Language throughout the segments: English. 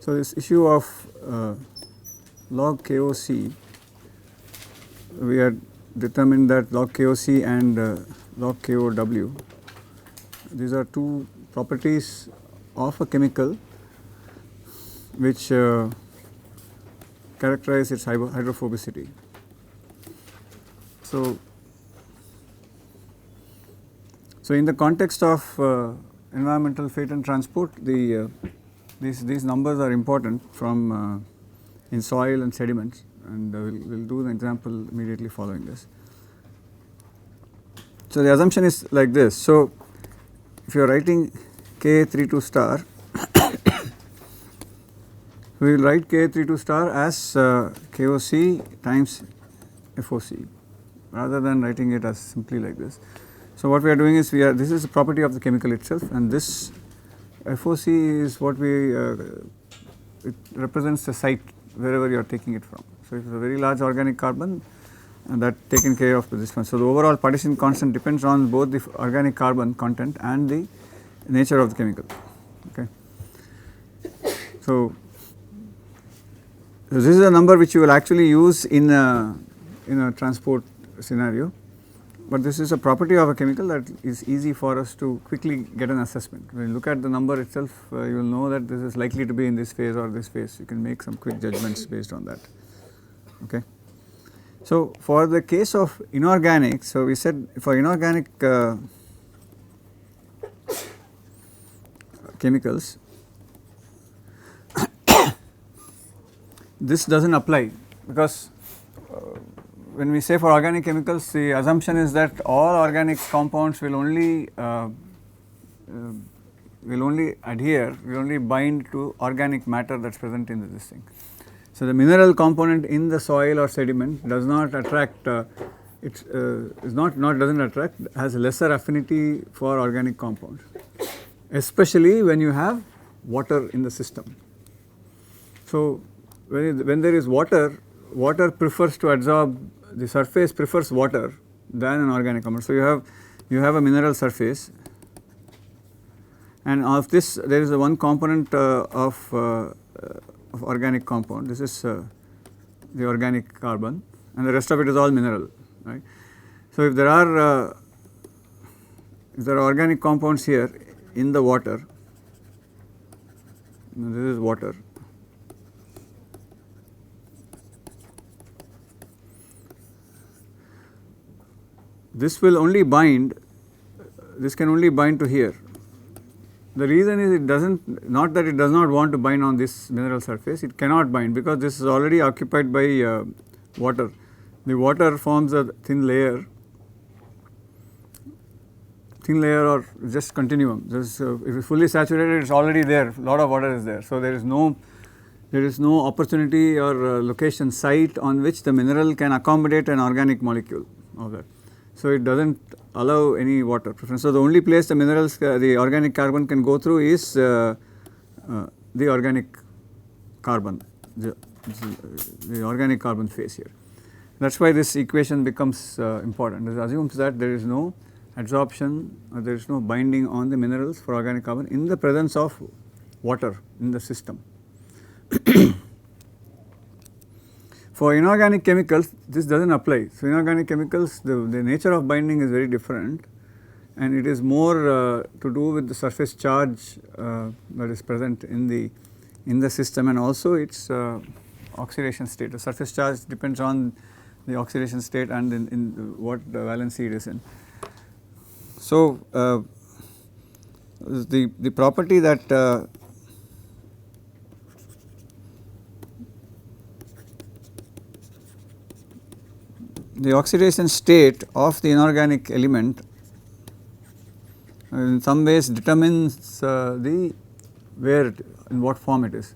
So, this issue of log KOC, we had determined that log KOC and log KOW, these are two properties of a chemical which characterize its hydrophobicity. So, in the context of environmental freight and transport, these numbers are important from in soil and sediments, and we'll do the example immediately following this. So, the assumption is like this. So, if you are writing Ka32 star, we will write Ka32 star as KOC times FOC rather than writing it as simply like this. So, what we are doing is this is a property of the chemical itself, and this FOC is what it represents the site wherever you are taking it from. So, if it is a very large organic carbon, and that taken care of with this one. So, the overall partition constant depends on both the organic carbon content and the nature of the chemical. Okay. So, this is a number which you will actually use in a transport scenario, but this is a property of a chemical that is easy for us to quickly get an assessment. When you look at the number itself, you will know that this is likely to be in this phase or this phase. You can make some quick judgments based on that. Okay. So, for the case of inorganic, so we said for inorganic chemicals, this does not apply, because when we say for organic chemicals, the assumption is that all organic compounds will only adhere, will only bind to organic matter that is present in this thing. So, the mineral component in the soil or sediment does not attract, does not attract, has lesser affinity for organic compounds, especially when you have water in the system. So, when there is water prefers to absorb, the surface prefers water than an organic compound. So, you have a mineral surface, and of this there is a one component of organic compound. This is the organic carbon, and the rest of it is all mineral, right. So, if there are organic compounds here in the water, this is water. This will only bind, this can only bind to here. The reason is it does not that it does not want to bind on this mineral surface, it cannot bind because this is already occupied by water. The water forms a thin layer or just continuum. If it is fully saturated, it is already there, a lot of water is there. So, there is no opportunity or location site on which the mineral can accommodate an organic molecule of that. So, it does not allow any water preference. So, the only place the minerals, the organic carbon can go through is the organic carbon, the organic carbon phase here. That is why this equation becomes important. It assumes that there is no adsorption or there is no binding on the minerals for organic carbon in the presence of water in the system. For inorganic chemicals, this does not apply. So, inorganic chemicals, the nature of binding is very different, and it is more to do with the surface charge that is present in the system, and also its oxidation state. The surface charge depends on the oxidation state and in what valency it is in. So, the property that the oxidation state of the inorganic element in some ways determines in what form it is,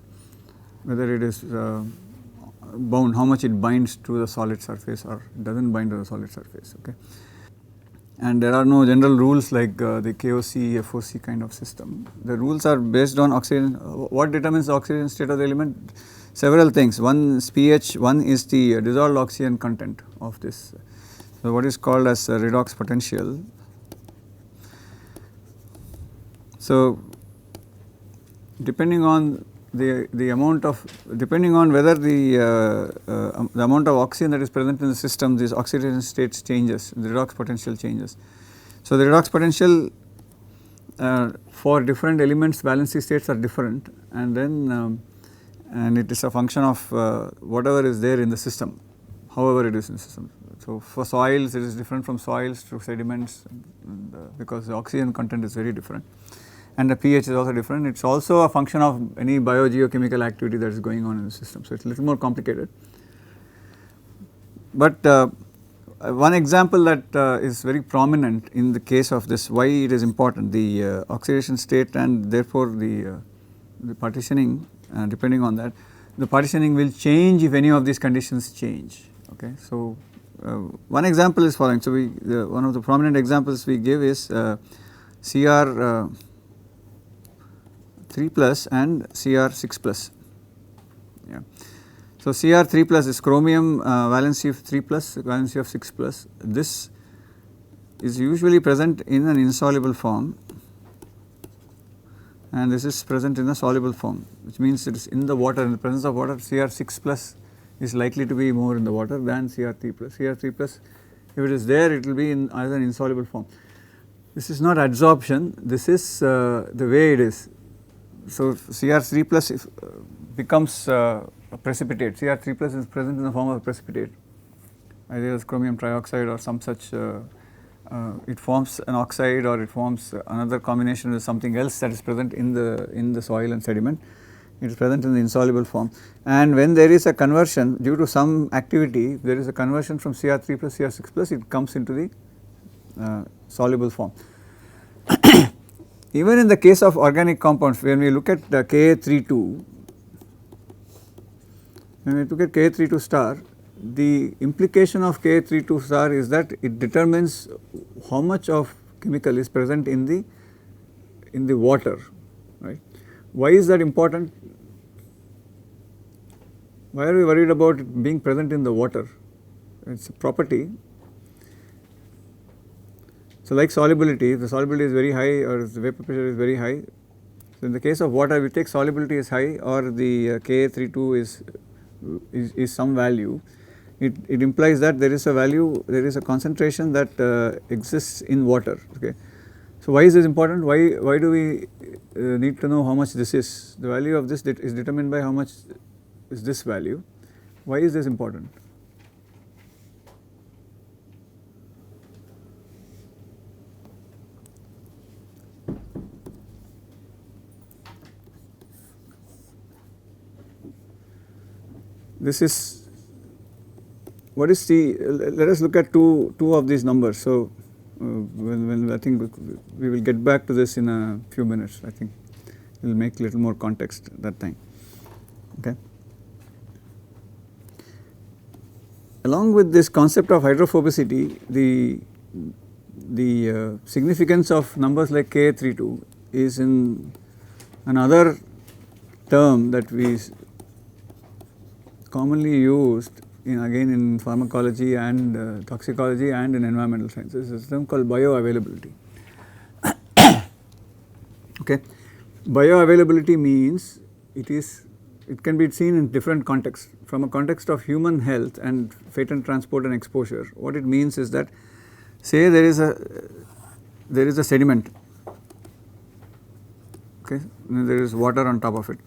whether it is bound, how much it binds to the solid surface or does not bind to the solid surface. Okay. And there are no general rules like the KOC, FOC kind of system. The rules are based on oxidation. What determines the oxidation state of the element? Several things. One is pH, one is the dissolved oxygen content of this. So, what is called as redox potential. So, depending on the amount of, depending on whether the amount of oxygen that is present in the system, this oxidation states changes, the redox potential changes. So, the redox potential for different elements valency states are different, and then and it is a function of whatever is there in the system, however it is in the system. So, for soils it is different from soils to sediments, because the oxygen content is very different, and the pH is also different. It is also a function of any biogeochemical activity that is going on in the system. So, it is a little more complicated, but one example that is very prominent in the case of this, why it is important, the oxidation state, and therefore the partitioning, depending on that, the partitioning will change if any of these conditions change. Okay. So, one example is following. So, one of the prominent examples we give is Cr 3 plus and Cr 6 plus. Yeah. So, Cr 3 plus is chromium valency of 3 plus, valency of 6 plus. This is usually present in an insoluble form, and this is present in a soluble form, which means it is in the water. In the presence of water, Cr 6 plus is likely to be more in the water than Cr 3 plus. Cr 3 plus, if it is there, it will be in as an insoluble form. This is not adsorption, this is the way it is. So, Cr 3 plus becomes a precipitate. Cr 3 plus is present in the form of a precipitate, either as chromium trioxide or some such, it forms an oxide, or it forms another combination with something else that is present in the soil and sediment. It is present in the insoluble form, and when there is a conversion due to some activity, there is a conversion from Cr 3 plus Cr 6 plus, it comes into the soluble form. Even in the case of organic compounds, when we look at Ka32, when we look at Ka32 star, the implication of Ka32 star is that it determines how much of chemical is present in the water, right. Why is that important? Why are we worried about it being present in the water? It is a property. So, like solubility, if the solubility is very high or if the vapor pressure is very high, so in the case of water we take solubility is high or the Ka32 is some value, it implies that there is a value, there is a concentration that exists in water. Okay. So, why is this important? Why do we need to know how much this is? The value of this is determined by how much is this value. Why is this important? This is, what is the, let us look at two of these numbers. So, when I think we will get back to this in a few minutes. I think it will make little more context that time. Okay. Along with this concept of hydrophobicity, the significance of numbers like Ka32 is in another term that we commonly used in pharmacology and toxicology and in environmental sciences. It is a term called bioavailability. Okay. Bioavailability means it can be seen in different contexts. From a context of human health and fate and transport and exposure, what it means is that, say there is a sediment, okay, and there is water on top of it,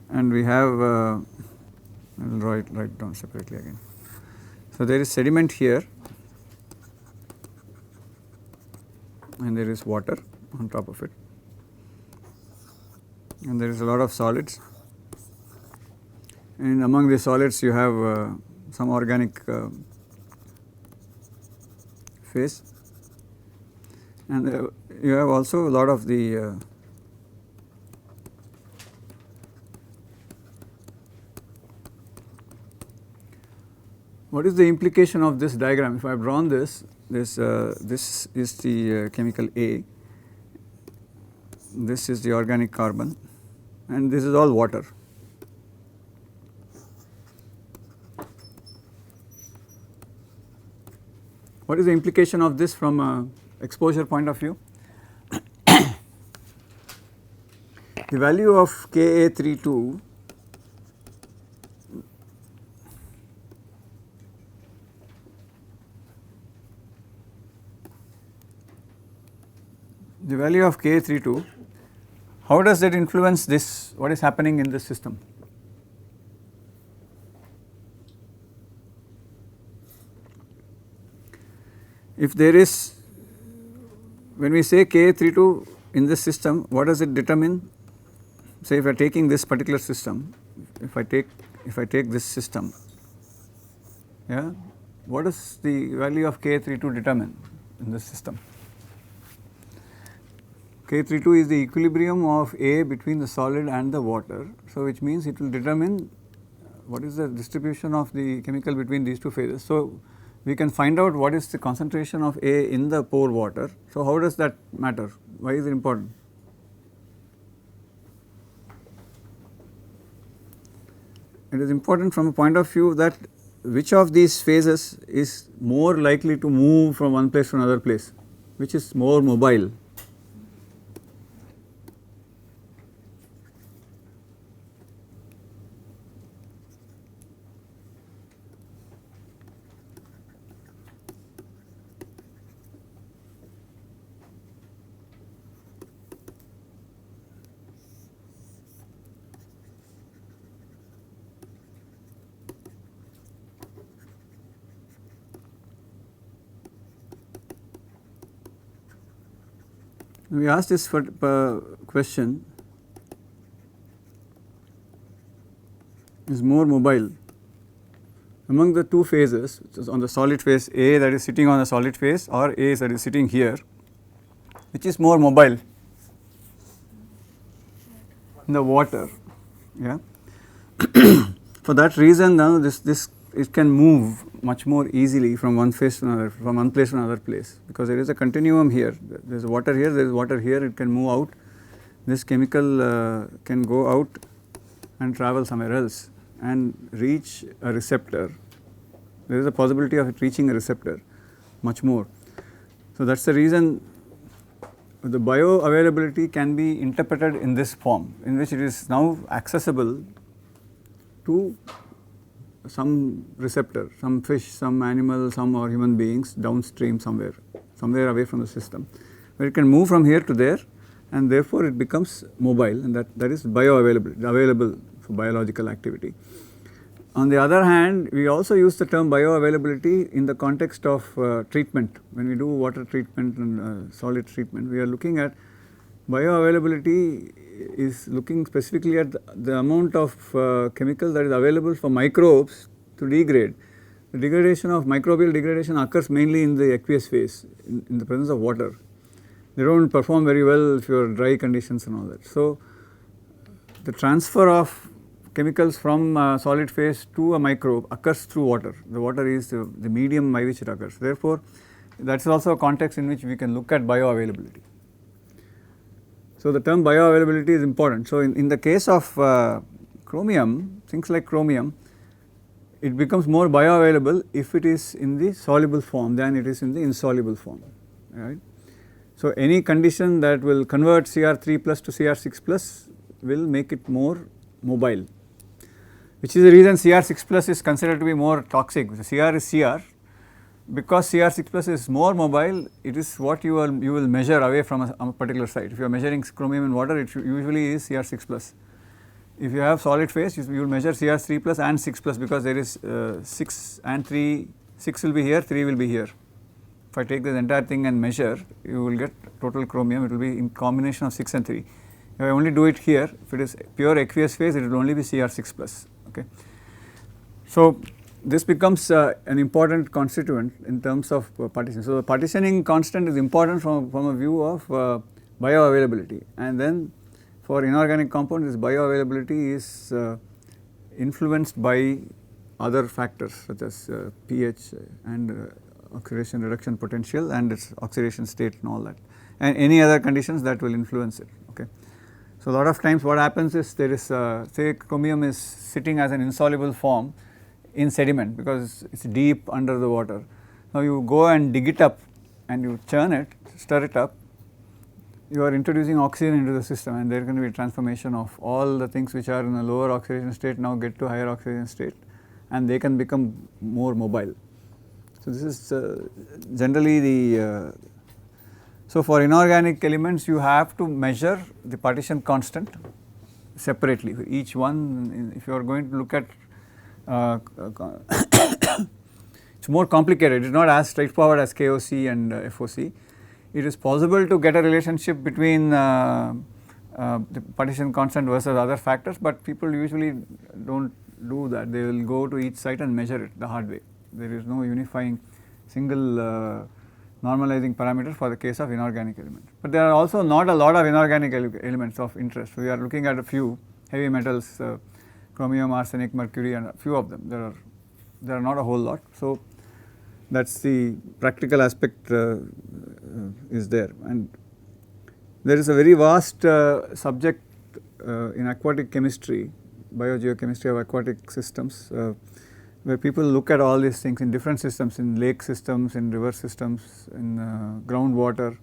and we have I will write it down separately again. So, there is sediment here and there is water on top of it, and there is a lot of solids, and among the solids you have some organic phase, and you have also a lot of the what is the implication of this diagram? If I have drawn this is the chemical A, this is the organic carbon, and this is all water. What is the implication of this from a exposure point of view? the value of Ka32 how does that influence this, what is happening in this system? If there is, when we say Ka32 in this system, what does it determine? Say if I am taking this particular system, if I take this system, yeah, what does the value of Ka32 determine in this system? K32 is the equilibrium of A between the solid and the water. So, which means it will determine what is the distribution of the chemical between these two phases. So, we can find out what is the concentration of A in the pore water. So, how does that matter? Why is it important? It is important from a point of view that which of these phases is more likely to move from one place to another place, which is more mobile. We asked this question, is more mobile among the two phases, which is on the solid phase A that is sitting on the solid phase, or A that is sitting here, which is more mobile in the water. Yeah. For that reason, now this it can move much more easily from one phase to another, from one place to another place, because there is a continuum here. There is water here, there is water here. It can move out. This chemical can go out and travel somewhere else and reach a receptor. There is a possibility of it reaching a receptor much more. So that is the reason the bioavailability can be interpreted in this form, in which it is now accessible to some receptor, some fish, some animal, some or human beings downstream somewhere away from the system, where it can move from here to there, and therefore it becomes mobile, and that is bioavailability, available for biological activity. On the other hand, we also use the term bioavailability in the context of treatment. When we do water treatment and solid treatment, we are looking at bioavailability is looking specifically at the amount of chemical that is available for microbes to degrade. The degradation of microbial degradation occurs mainly in the aqueous phase, in the presence of water. They do not perform very well if you are dry conditions and all that. So, the transfer of chemicals from solid phase to a microbe occurs through water. The water is the medium by which it occurs. Therefore, that is also a context in which we can look at bioavailability. So, the term bioavailability is important. So, in the case of chromium, things like chromium, it becomes more bioavailable if it is in the soluble form than it is in the insoluble form, right. So, any condition that will convert Cr3 plus to Cr6 plus will make it more mobile, which is the reason Cr6 plus is considered to be more toxic. The Cr is Cr. Because Cr6 plus is more mobile, it is what you will measure away from a particular site. If you are measuring chromium in water, it usually is Cr6 plus. If you have solid phase, you will measure Cr3 plus and 6 plus, because there is 6 and 3, 6 will be here, 3 will be here. If I take this entire thing and measure, you will get total chromium. It will be in combination of 6 and 3. If I only do it here, if it is pure aqueous phase, it will only be Cr6 plus. Okay. So, this becomes an important constituent in terms of partition. So, the partitioning constant is important from a view of bioavailability, and then for inorganic compounds, this bioavailability is influenced by other factors such as pH and oxidation reduction potential and its oxidation state and all that, and any other conditions that will influence it. Okay. So, a lot of times what happens is there is say chromium is sitting as an insoluble form in sediment because it is deep under the water. Now, you go and dig it up and you churn it, stir it up, you are introducing oxygen into the system, and there can be a transformation of all the things which are in a lower oxidation state now get to higher oxidation state, and they can become more mobile. So, this is generally the so for inorganic elements you have to measure the partition constant separately for each one. If you are going to look at it's more complicated, it is not as straightforward as KOC and FOC. It is possible to get a relationship between the partition constant versus other factors, but people usually do not do that. They will go to each site and measure it the hard way. There is no unifying single normalizing parameter for the case of inorganic elements. But there are also not a lot of inorganic elements of interest. We are looking at a few heavy metals, chromium, arsenic, mercury, and a few of them. There are not a whole lot. So, that is the practical aspect is there, and there is a very vast subject in aquatic chemistry, biogeochemistry of aquatic systems, where people look at all these things in different systems, in lake systems, in river systems, in groundwater,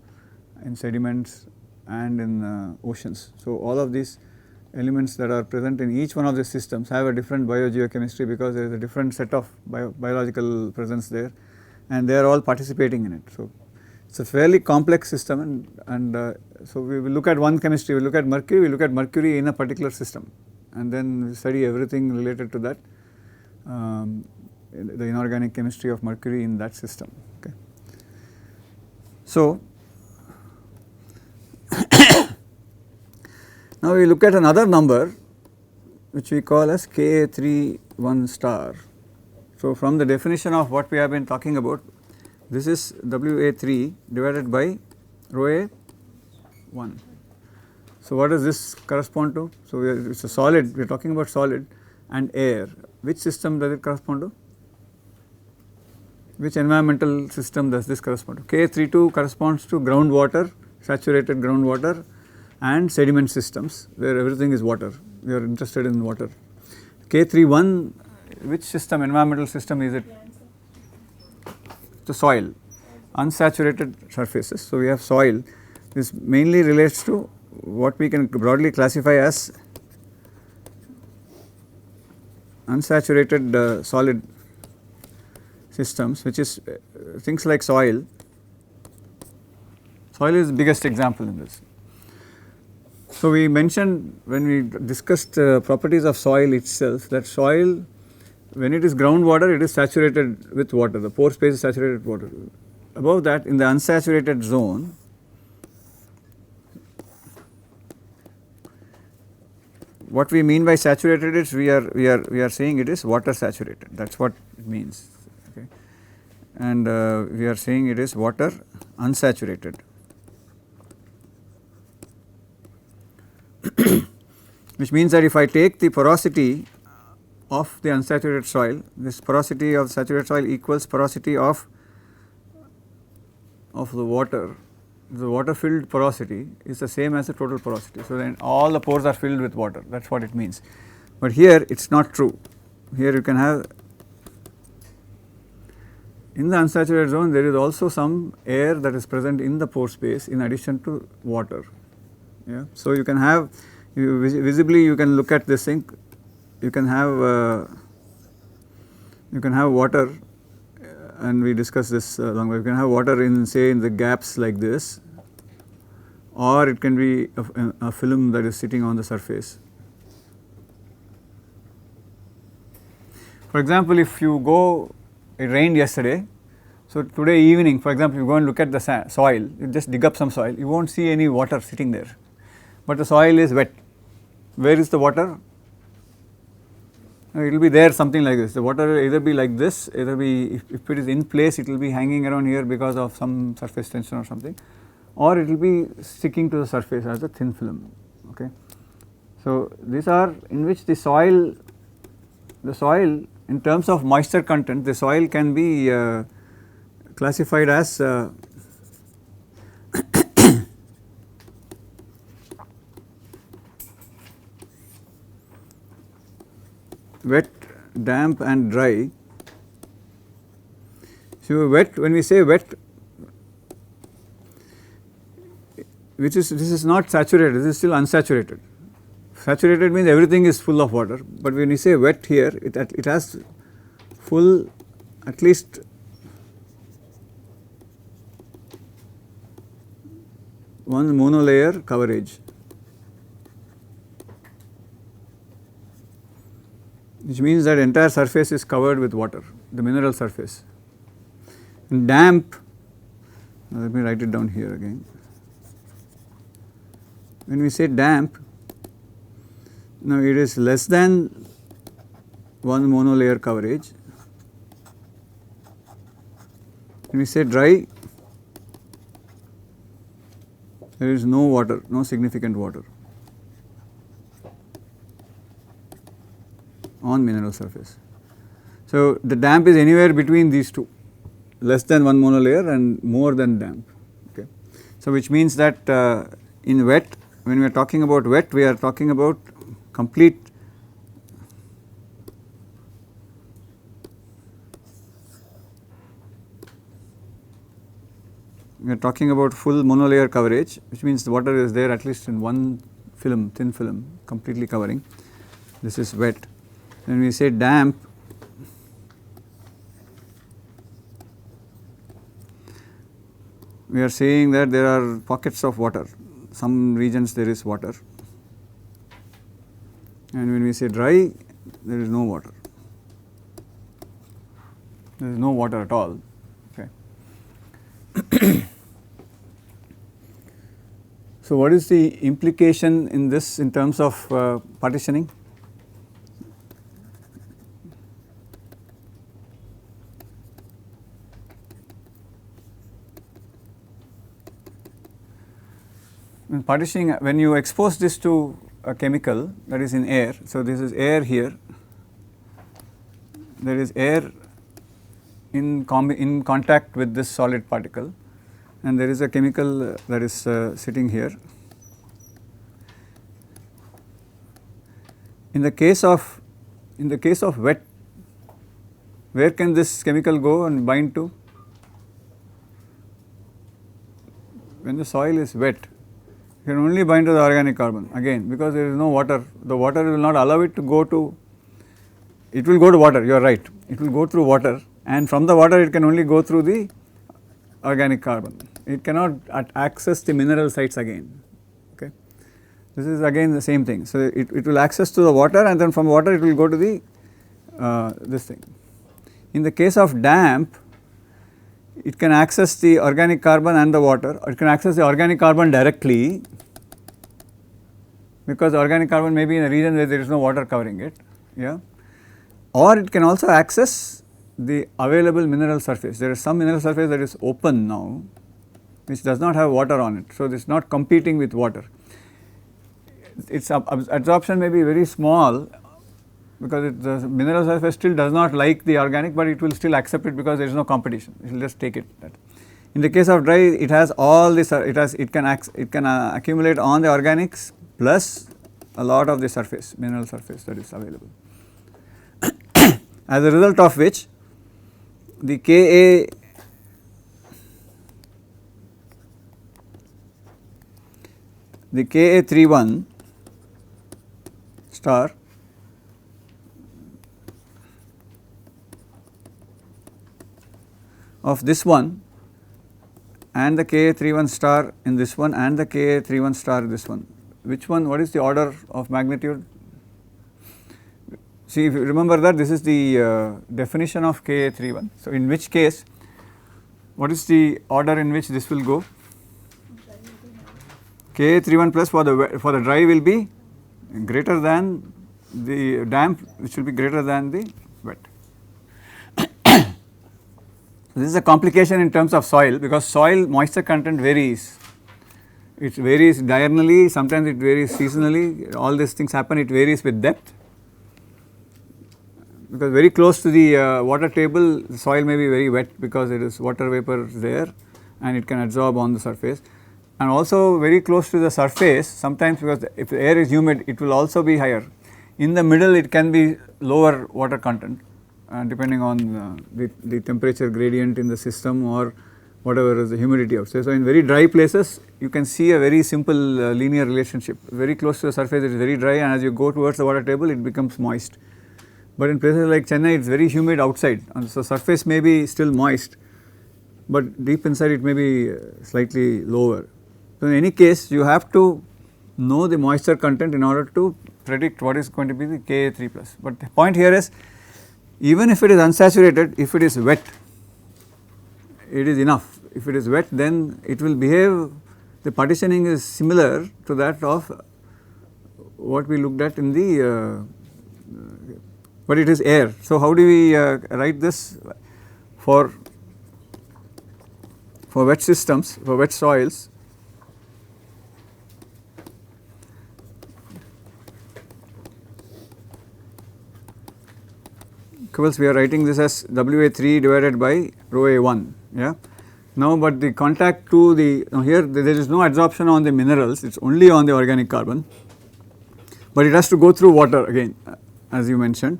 in sediments, and in oceans. So, all of these elements that are present in each one of the systems have a different biogeochemistry, because there is a different set of biological presence there, and they are all participating in it. So, it is a fairly complex system, and so we will look at one chemistry, we will look at mercury, we will look at mercury in a particular system, and then we study everything related to that, the inorganic chemistry of mercury in that system. Okay. So, now we look at another number which we call as Ka31 star. So, from the definition of what we have been talking about, this is Wa3 divided by rho A1. So, what does this correspond to? So, it is a solid, we are talking about solid and air. Which system does it correspond to? Which environmental system does this correspond to? K32 corresponds to groundwater, saturated groundwater, and sediment systems where everything is water. We are interested in water. K31, which system, environmental system is it? The soil, unsaturated surfaces. So, we have soil. This mainly relates to what we can broadly classify as unsaturated solid systems, which is things like soil. Soil is the biggest example in this. So, we mentioned when we discussed properties of soil itself, that soil, when it is groundwater, it is saturated with water, the pore space is saturated with water. Above that, in the unsaturated zone, what we mean by saturated is we are saying it is water saturated, that is what it means, okay. And we are saying it is water unsaturated. Which means that if I take the porosity of the unsaturated soil, this porosity of saturated soil equals porosity of the water. The water filled porosity is the same as the total porosity. So, then all the pores are filled with water, that is what it means. But here it is not true. Here you can have, in the unsaturated zone there is also some air that is present in the pore space in addition to water. Yeah. So, you can have, visibly you can look at this thing, you can have water, and we discussed this long way. You can have water in, say, in the gaps like this, or it can be a film that is sitting on the surface. For example, if you go, it rained yesterday, so today evening, for example, you go and look at the soil, you just dig up some soil, you will not see any water sitting there, but the soil is wet. Where is the water? It will be there something like this. The water will either be like this, either be, if it is in place, it will be hanging around here because of some surface tension or something, or it will be sticking to the surface as a thin film. Okay. So, these are in which the soil in terms of moisture content, the soil can be classified as wet, damp and dry. So, wet, when we say wet, this is not saturated, this is still unsaturated. Saturated means everything is full of water, but when you say wet here, it has full at least one monolayer coverage, which means that entire surface is covered with water, the mineral surface. In damp, let me write it down here again. When we say damp, now it is less than one monolayer coverage. When we say dry, there is no water, no significant water on mineral surface. So, the damp is anywhere between these two, less than one monolayer and more than damp. Okay. So, which means that in wet, when we are talking about wet, we are talking about complete we are talking about full monolayer coverage, which means the water is there at least in one film, thin film, completely covering. This is wet. When we say damp, we are saying that there are pockets of water, some regions there is water, and when we say dry, there is no water, there is no water at all. Okay. So, what is the implication in this in terms of partitioning? In partitioning, when you expose this to a chemical that is in air, so this is air here, there is air in contact with this solid particle, and there is a chemical that is sitting here. In the case of wet, where can this chemical go and bind to? When the soil is wet, you can only bind to the organic carbon, again because there is no water. The water will not allow it to go to, it will go to water, you are right, it will go through water, and from the water it can only go through the organic carbon. It cannot access the mineral sites again. Okay. This is again the same thing. So, it will access to the water, and then from water it will go to the this thing. In the case of damp, it can access the organic carbon and the water, or it can access the organic carbon directly, because organic carbon may be in a region where there is no water covering it, yeah, or it can also access the available mineral surface. There is some mineral surface that is open now, which does not have water on it. So, this is not competing with water. Its absorption may be very small, because the mineral surface still does not like the organic, but it will still accept it because there is no competition, it will just take it. In the case of dry, it has all this, it can accumulate on the organics plus a lot of the surface, mineral surface that is available. As a result of which, the Ka31 star of this one, and the Ka31 star in this one, and the Ka31 star in this one, which one, what is the order of magnitude? See, if you remember that this is the definition of Ka31. So, in which case, what is the order in which this will go? Ka31 plus for the dry will be greater than the damp, which will be greater than the wet. This is a complication in terms of soil, because soil moisture content varies. It varies diurnally, sometimes it varies seasonally, all these things happen, it varies with depth. Because very close to the water table, the soil may be very wet because there is water vapor there and it can absorb on the surface. And also very close to the surface, sometimes because if the air is humid, it will also be higher. In the middle, it can be lower water content, depending on the temperature gradient in the system, or whatever is the humidity outside. So, in very dry places you can see a very simple linear relationship, very close to the surface it is very dry, and as you go towards the water table it becomes moist. But in places like Chennai it is very humid outside, and so surface may be still moist, but deep inside it may be slightly lower. So, in any case you have to know the moisture content in order to predict what is going to be the Ka3 plus. But the point here is, even if it is unsaturated, if it is wet, it is enough. If it is wet, then it will behave, the partitioning is similar to that of what we looked at in the, but it is air. So, how do we write this for wet systems, for wet soils? We are writing this as WA3 divided by rho A1, yeah. Now, but the contact to the, now here there is no adsorption on the minerals, it is only on the organic carbon, but it has to go through water again, as you mentioned.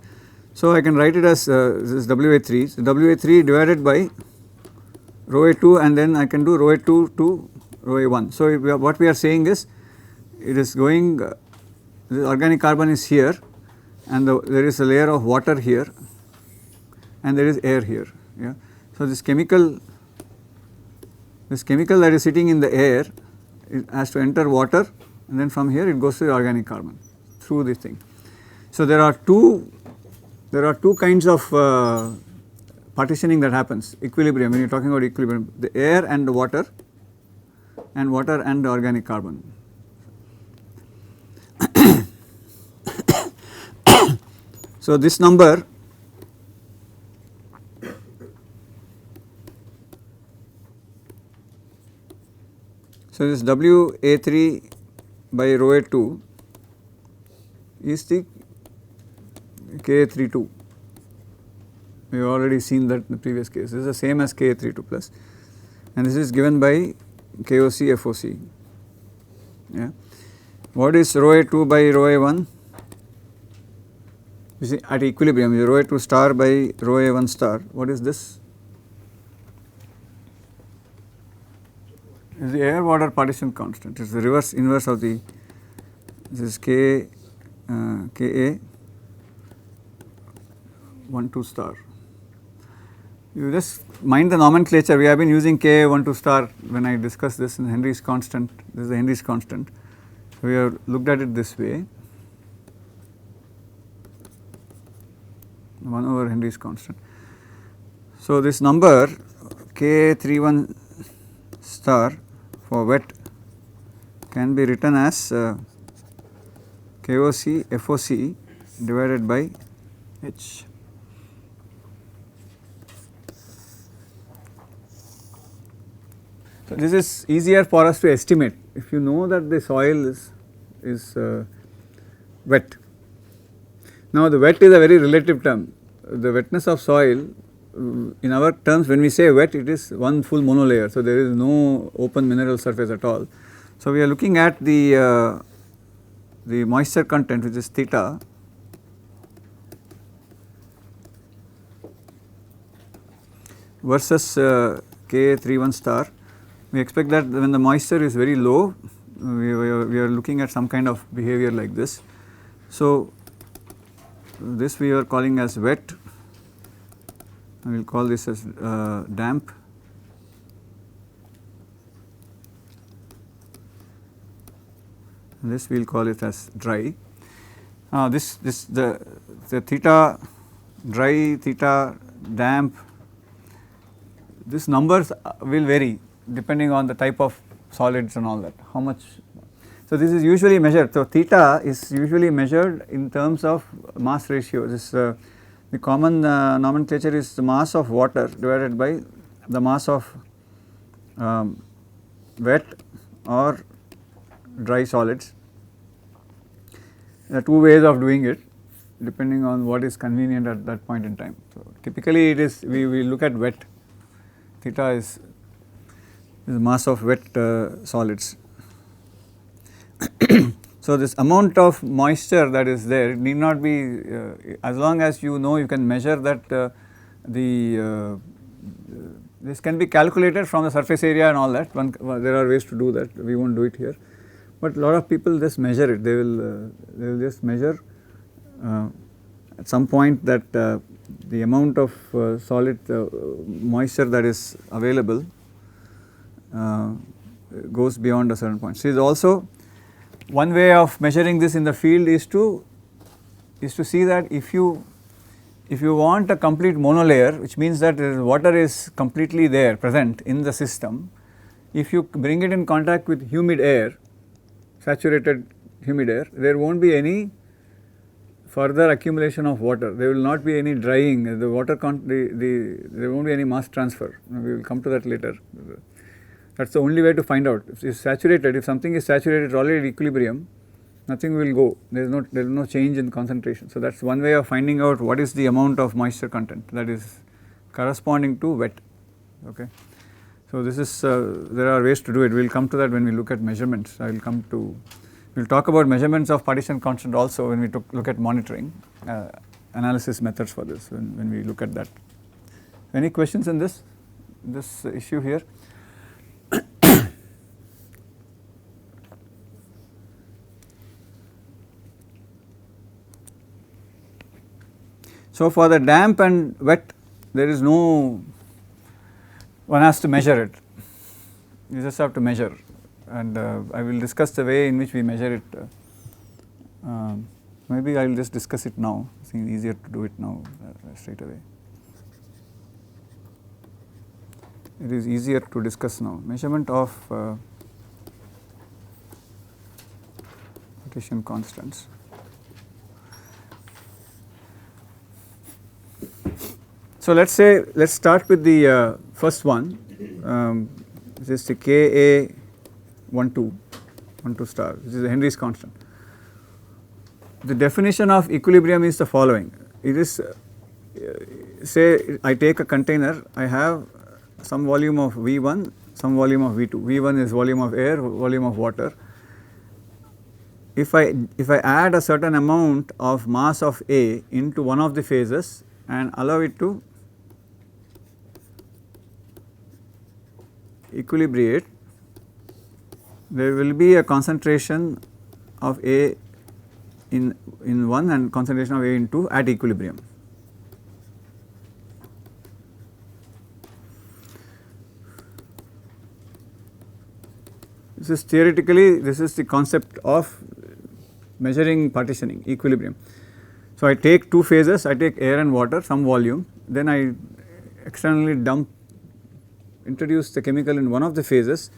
So, I can write it as this is WA3, so WA3 divided by rho A2, and then I can do rho A2 to rho A1. So, what we are saying is, it is going, the organic carbon is here, and there is a layer of water here, and there is air here, yeah. So, this chemical that is sitting in the air, it has to enter water, and then from here it goes to the organic carbon through this thing. So, there are two kinds of partitioning that happens, equilibrium, when you are talking about equilibrium, the air and the water and the organic carbon. So, this number so this WA3 by rho A2 is the Ka32. We have already seen that in the previous case. This is the same as Ka32 plus, and this is given by KOC FOC. Yeah. What is rho A2 by rho A1? You see, at equilibrium, rho A2 star by rho A1 star. What is this? Is the air water partition constant. It is the reverse inverse of the, this is Ka 12 star. You just mind the nomenclature, we have been using Ka 12 star when I discussed this in Henry's constant, this is the Henry's constant. We have looked at it this way, 1 over Henry's constant. So, this number Ka31 star for wet can be written as KOC FOC divided by H. So, this is easier for us to estimate if you know that the soil is wet. Now, the wet is a very relative term. The wetness of soil, in our terms, when we say wet, it is one full monolayer. So, there is no open mineral surface at all. So, we are looking at the moisture content, which is theta, versus Ka31 star. We expect that when the moisture is very low, we are looking at some kind of behavior like this. So, this we are calling as wet, we will call this as damp, and this we will call it as dry. The theta dry, theta damp, these numbers will vary depending on the type of solids and all that, how much. So, this is usually measured. So, theta is usually measured in terms of mass ratio. This the common nomenclature is the mass of water divided by the mass of wet or dry solids. There are two ways of doing it depending on what is convenient at that point in time. So, typically it is we look at wet, theta is mass of wet solids. So, this amount of moisture that is there, it need not be as long as you know you can measure that the This can be calculated from the surface area and all that. There are ways to do that. We won't do it here, but a lot of people just measure it. They will just measure at some point that the amount of solid moisture that is available goes beyond a certain point. So, is also one way of measuring this in the field is to see that if you want a complete monolayer, which means that water is completely there present in the system, if you bring it in contact with humid air, saturated humid air, there will not be any further accumulation of water. There will not be any drying, the water there will not be any mass transfer. We will come to that later. That is the only way to find out. If it is saturated, if something is saturated already at equilibrium, nothing will go, there is no change in concentration. So, that is one way of finding out what is the amount of moisture content that is corresponding to wet. Okay. So, this is there are ways to do it. We will come to that when we look at measurements. I will come to, we will talk about measurements of partition constant also when we look at monitoring analysis methods for this, when we look at that. Any questions in this issue here? So, for the damp and wet, there is no, one has to measure it, you just have to measure, and I will discuss the way in which we measure it. Maybe I will just discuss it now, I think it is easier to do it now straight away. It is easier to discuss now, measurement of partition constants. So, let us start with the first one, this is the Ka12 star, which is the Henry's constant. The definition of equilibrium is the following. It is, say I take a container, I have some volume of V1, some volume of V2. V1 is volume of air, volume of water. If I add a certain amount of mass of A into one of the phases and allow it to equilibrate, there will be a concentration of A in 1 and concentration of A in 2 at equilibrium. This is theoretically, this is the concept of measuring partitioning, equilibrium. So, I take two phases, I take air and water, some volume, then I externally introduce the chemical in one of the phases.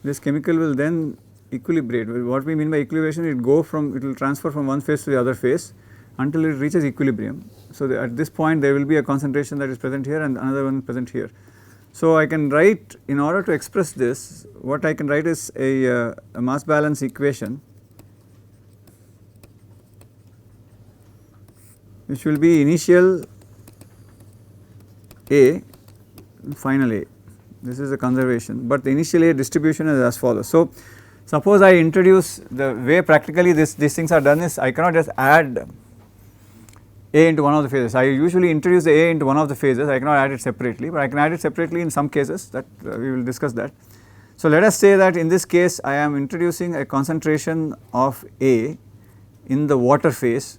This chemical will then equilibrate. What we mean by equilibration, it will transfer from one phase to the other phase until it reaches equilibrium. So, at this point there will be a concentration that is present here and another one present here. So, I can write, in order to express this, what I can write is a mass balance equation which will be initial A, final A. This is a conservation, but the initial A distribution is as follows. So, suppose I introduce, the way practically these things are done is I cannot just add A into one of the phases. I usually introduce the A into one of the phases, I cannot add it separately, but I can add it separately in some cases, that we will discuss that. So, let us say that in this case I am introducing a concentration of A in the water phase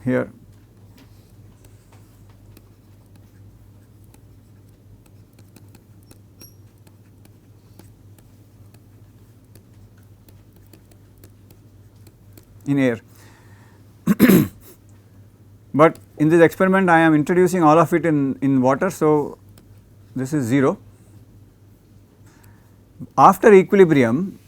here. In air. But in this experiment I am introducing all of it in water. So, this is 0. After equilibrium,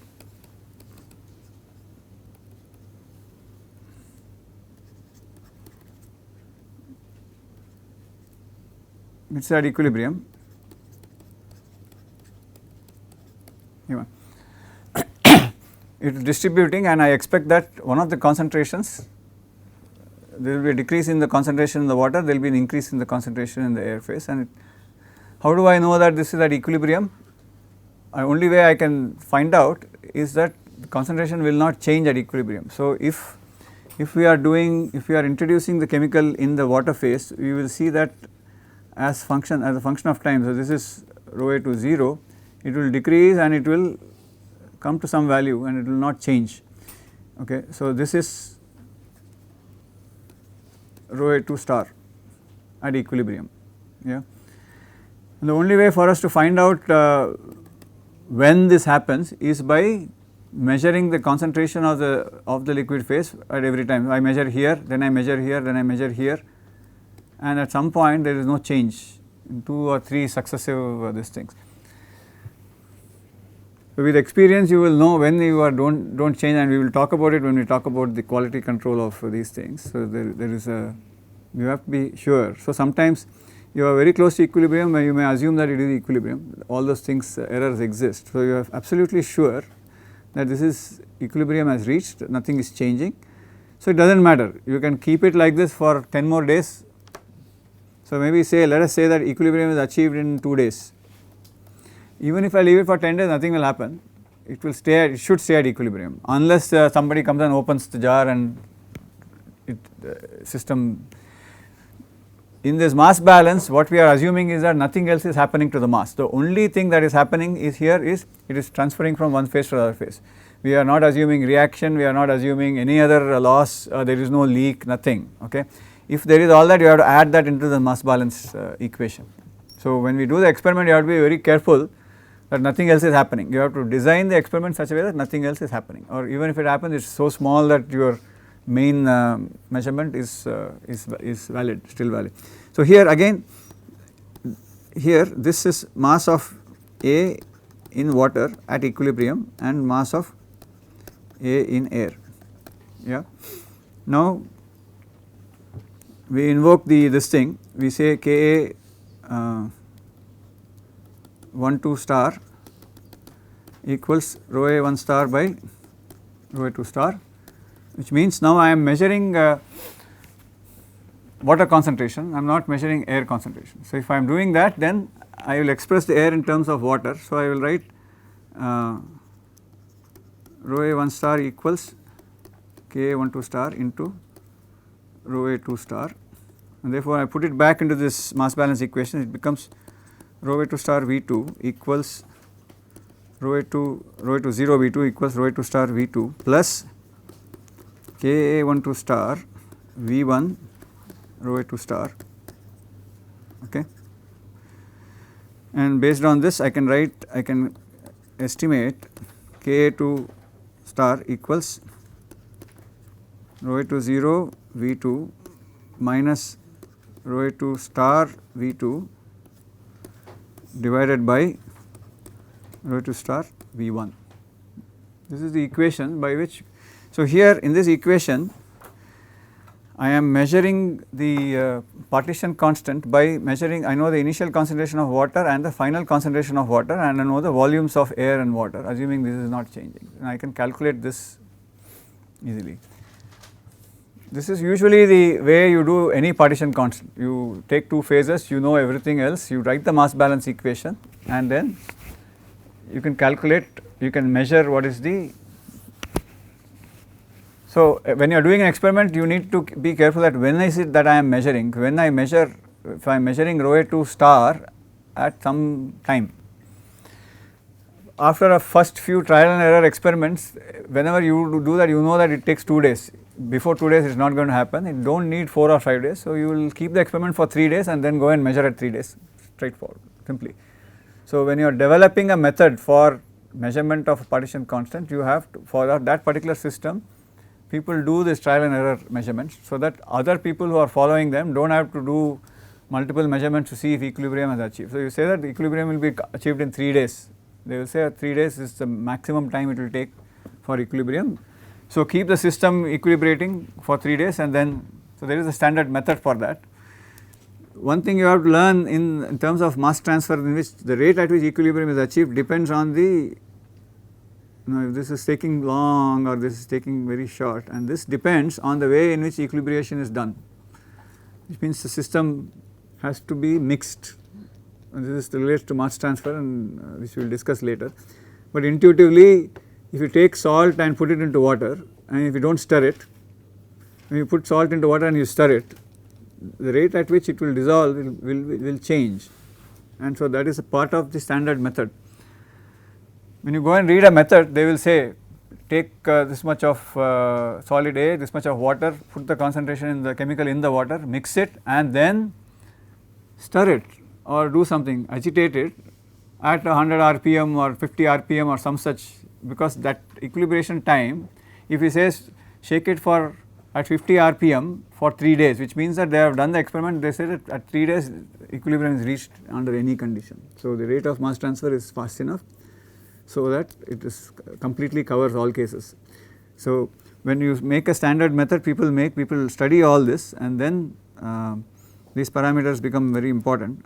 it is at equilibrium, it is distributing, and I expect that one of the concentrations, there will be a decrease in the concentration in the water, there will be an increase in the concentration in the air phase. And how do I know that this is at equilibrium? The only way I can find out is that the concentration will not change at equilibrium. So, if if we are introducing the chemical in the water phase, we will see that as a function of time. So, this is rho A to 0, it will decrease and it will come to some value and it will not change. Okay. So, this is rho A 2 star at equilibrium. Yeah. And the only way for us to find out when this happens is by measuring the concentration of the liquid phase at every time. I measure here, then I measure here, then I measure here, and at some point there is no change in 2 or 3 successive these things. So, with experience you will know when you are don't change, and we will talk about it when we talk about the quality control of these things. So, there is a, you have to be sure. So, sometimes you are very close to equilibrium and you may assume that it is equilibrium, all those things errors exist. So, you are absolutely sure that this is equilibrium has reached, nothing is changing. So, it does not matter, you can keep it like this for 10 more days. So, maybe say, let us say that equilibrium is achieved in 2 days. Even if I leave it for 10 days, nothing will happen, it will stay at, it should stay at equilibrium, unless somebody comes and opens the jar and system. In this mass balance, what we are assuming is that nothing else is happening to the mass. The only thing that is happening is here is it is transferring from one phase to the other phase. We are not assuming reaction, we are not assuming any other loss, there is no leak, nothing. Okay. If there is all that, you have to add that into the mass balance equation. So, when we do the experiment, you have to be very careful that nothing else is happening. You have to design the experiment such a way that nothing else is happening, or even if it happens, it is so small that your main measurement is valid, still valid. So, here again, here this is mass of A in water at equilibrium and mass of A in air. Yeah. Now, we invoke this thing, we say Ka 1 2 star equals rho A 1 star by rho A 2 star, which means now I am measuring water concentration, I am not measuring air concentration. So, if I am doing that, then I will express the air in terms of water. So, I will write rho A 1 star equals Ka 1 2 star into rho A 2 star, and therefore, I put it back into this mass balance equation, it becomes rho A 2 star V2 equals rho A 0 V2 equals rho A 2 star V2 plus Ka 1 2 star V1 rho A 2 star. Okay. And based on this, I can estimate Ka 2 star equals rho A 2 0 V2 minus rho A 2 star V2 divided by rho A 2 star V1. This is the equation by which, so here in this equation I am measuring the partition constant by measuring, I know the initial concentration of water and the final concentration of water, and I know the volumes of air and water, assuming this is not changing, and I can calculate this easily. This is usually the way you do any partition constant. You take 2 phases, you know everything else, you write the mass balance equation, and then you can calculate, you can measure what is the. So, when you are doing an experiment, you need to be careful that when is it that I am measuring. When I measure, if I am measuring rho A 2 star at some time, after a first few trial and error experiments, whenever you do that, you know that it takes 2 days. Before 2 days, it is not going to happen. It do not need 4 or 5 days. So, you will keep the experiment for 3 days and then go and measure at 3 days, straightforward, simply. So, when you are developing a method for measurement of partition constant, you have to, for that particular system, people do this trial and error measurements, so that other people who are following them do not have to do multiple measurements to see if equilibrium is achieved. So, you say that the equilibrium will be achieved in 3 days. They will say 3 days is the maximum time it will take for equilibrium. So, keep the system equilibrating for 3 days, and then, so there is a standard method for that. One thing you have to learn in terms of mass transfer, in which the rate at which equilibrium is achieved depends on the, if this is taking long or this is taking very short, and this depends on the way in which equilibration is done, which means the system has to be mixed. And this is related to mass transfer, and which we will discuss later. But intuitively, if you take salt and put it into water, and if you do not stir it, when you put salt into water and you stir it, the rate at which it will dissolve will change, and so that is a part of the standard method. When you go and read a method, they will say take this much of solid A, this much of water, put the concentration in the chemical in the water, mix it and then stir it or do something, agitate it at 100 rpm or 50 rpm or some such, because that equilibration time, if he says shake it for at 50 rpm for 3 days, which means that they have done the experiment, they say that at 3 days equilibrium is reached under any condition. So, the rate of mass transfer is fast enough so that it is completely covers all cases. So, when you make a standard method, people study all this, and then these parameters become very important.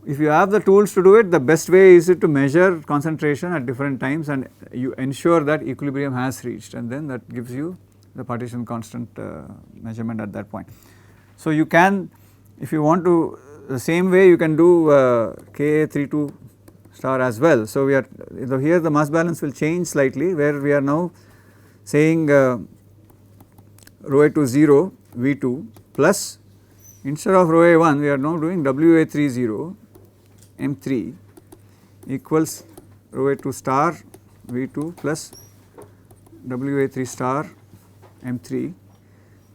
If you have the tools to do it, the best way is to measure concentration at different times and you ensure that equilibrium has reached, and then that gives you the partition constant measurement at that point. So, you can, if you want to, the same way you can do Ka32 star as well. So, we are, so here the mass balance will change slightly, where we are now saying rho A2 0 V2 plus, instead of rho A1 we are now doing WA30 M3 equals rho A2 star V2 plus WA3 star M3.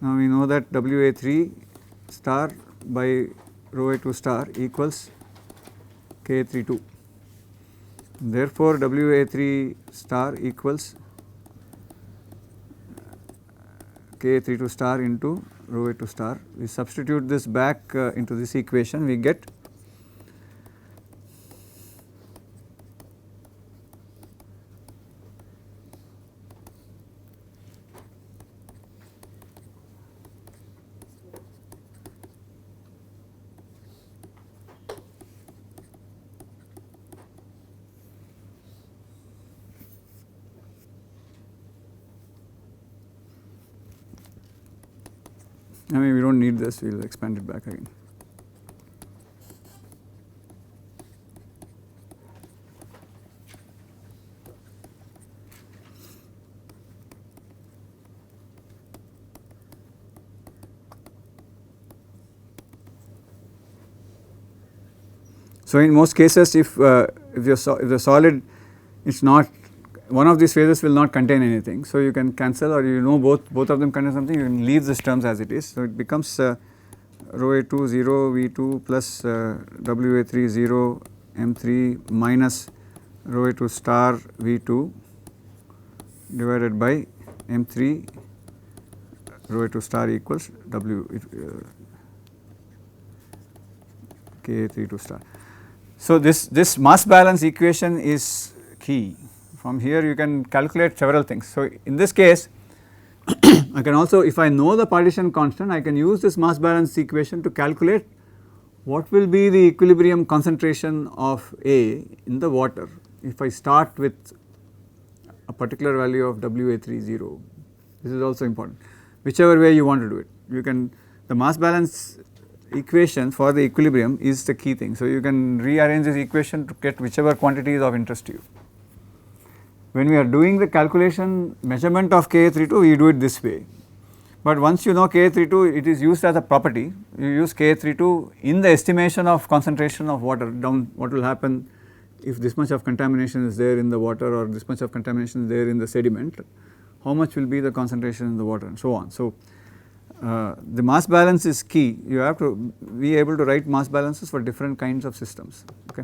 Now, we know that WA3 star by rho A2 star equals Ka32. Therefore, WA3 star equals Ka32 star into rho A2 star. We substitute this back into this equation, we get I mean, we do not need this, we will expand it back again. So, in most cases, if the solid is not, one of these phases will not contain anything. So, you can cancel, or you know both of them contain something, you can leave this terms as it is. So, it becomes rho A2 0 V2 plus WA3 0 M3 minus rho A2 star V2 divided by M3 rho A2 star equals Ka32 star. So, this mass balance equation is key. From here you can calculate several things. So, in this case I can also, if I know the partition constant, I can use this mass balance equation to calculate what will be the equilibrium concentration of A in the water if I start with a particular value of WA30. This is also important. Whichever way you want to do it, you can, the mass balance equation for the equilibrium is the key thing. So, you can rearrange this equation to get whichever quantity is of interest to you. When we are doing the calculation measurement of Ka32, we do it this way, but once you know Ka32, it is used as a property. You use Ka32 in the estimation of concentration of water down, what will happen if this much of contamination is there in the water or this much of contamination is there in the sediment, how much will be the concentration in the water and so on. So, the mass balance is key. You have to be able to write mass balances for different kinds of systems. Okay.